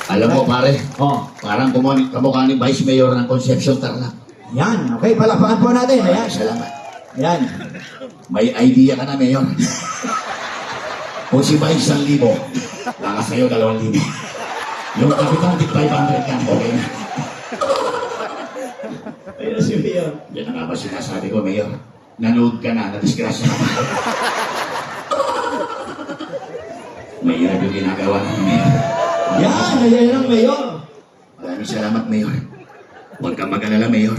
Alam mo pare, Oh, parang kamukha ni Vice Mayor ng Concepcion Tarlac. yan. Okay, palakpakan po natin. Ayan. Salamat. Yan. May idea ka na, Mayor. Kung si Vice 1,000, baka sa'yo 2,000. Yung kapitan, 500 ka, okay na. Ayun si Mayor. Yan na nga ba sinasabi ko, Mayor? Nanood ka na, nadisgrasya ka pa. Mahirap yung ginagawa ng Mayor. Yan, ayan ang Mayor. Maraming salamat, Mayor. Huwag kang mag-alala, Mayor.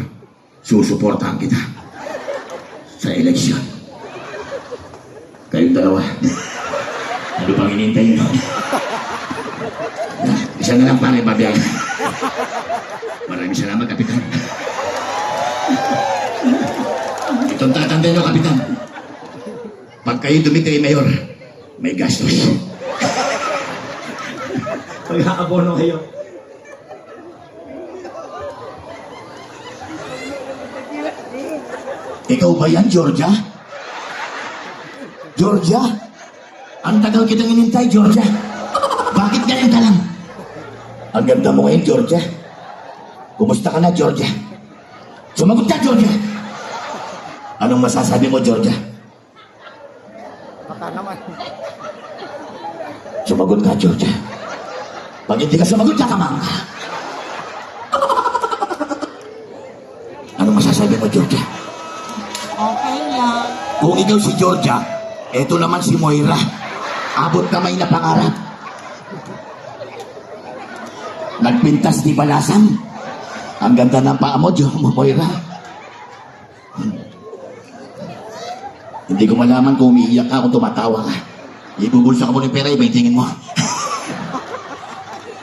Susuportahan kita sa eleksyon. Kayong dalawa. Ano pang inintay nyo? Isa na lang pare, babiyay. Maraming salamat, Kapitan. Itong tatanda nyo, Kapitan. Pag kayo dumito kay Mayor, may gastos. Pag-aabono kayo. Ikaw ba yan, Georgia? Georgia? Ang tagal kitang inintay, Georgia. Bakit ganyan ka lang? Ang ganda mo ngayon, Georgia. Kumusta ka na, Georgia? Sumagot ka, Georgia. Anong masasabi mo, Georgia? Baka naman. Sumagot ka, Georgia. Pag hindi ka sumagot, kakamang ka. Anong masasabi mo, Georgia? Okay lang. Kung ikaw si Georgia, eto naman si Moira. Abot kamay na pangarap. Nagpintas di balasan. Ang ganda ng paa mo, Moira. Hindi ko malaman kung umiiyak ka o tumatawa ka. Ibubulsa ka mo ng pera, ibaitingin mo.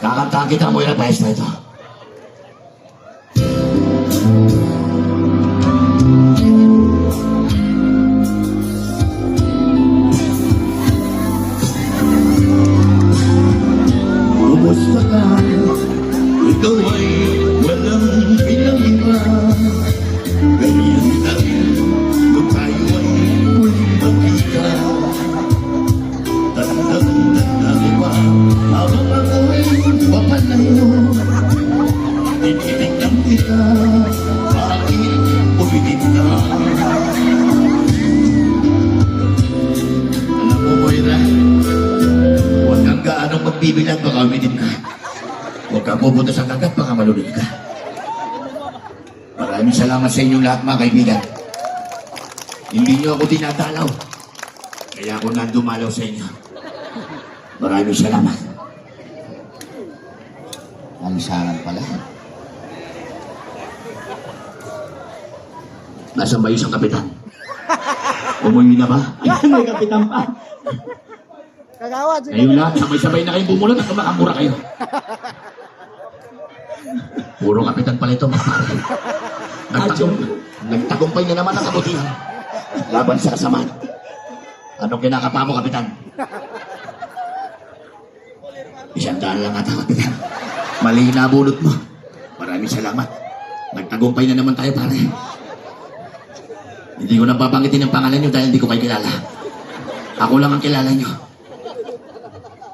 Kakantahan kita, Moira, pahis na ito. Kumusta ka? Ikaw ay walang pinag-iba. Ganyan tayo kung tayo ay muling magkita. Tanda ko pa habang ako'y papalayo. Tinitignan kita, bakit umitin ka? Alam mo, Moira, huwag kang gaanong magbibilang baka umitin ka. Huwag kang pupunta sa kagat baka malunod ka. Maraming salamat sa inyong lahat, mga kaibigan. Hindi niyo ako dinadalaw. Kaya ako nandumalaw sa inyo. Maraming salamat. Ang saran pala. Nasaan ba isang kapitan? Umuwi na ba? Ayan, may kapitan pa. Kagawad, sige. Ngayon lahat, sabay-sabay na kayong bumulat at makamura kayo. Puro kapitan pala ito, mga pare. Nagtagumpay na naman ang kabutihan. Laban sa kasamaan. Anong kinakapa mo, kapitan? 100 lang ata, kapitan. Mali na bunot mo. Maraming salamat. Nagtagumpay na naman tayo, pare. Hindi ko nang babanggitin ang pangalan nyo dahil hindi ko kayo kilala. Ako lang ang kilala nyo.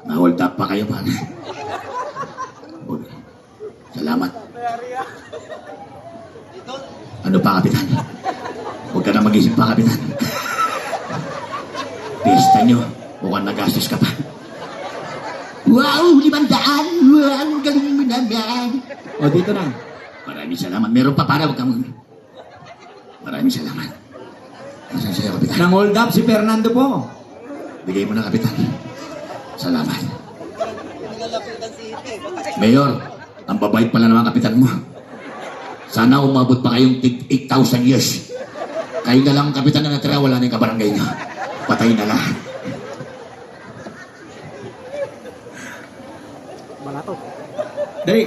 Na-hold up pa kayo, pare. Salamat. Ano pa, kapitan? Huwag ka na mag-isip pa, kapitan. Pista nyo, mukhang nagastos ka pa. Wow, 500! Wow, galing mo naman! O, dito na. Maraming salamat. Meron pa para, huwag kang... Maraming salamat. Nasaan sa'yo, kapitan? Nang hold up si Fernando po. Bigay mo na, kapitan. Salamat. Mayor, ang babait pala naman kapitan mo. Sana umabot pa kayong 8,000 years. Kayo na lang ang kapitan na natira, wala na yung kabarangay nyo. Patay na lahat. Balato. Dali.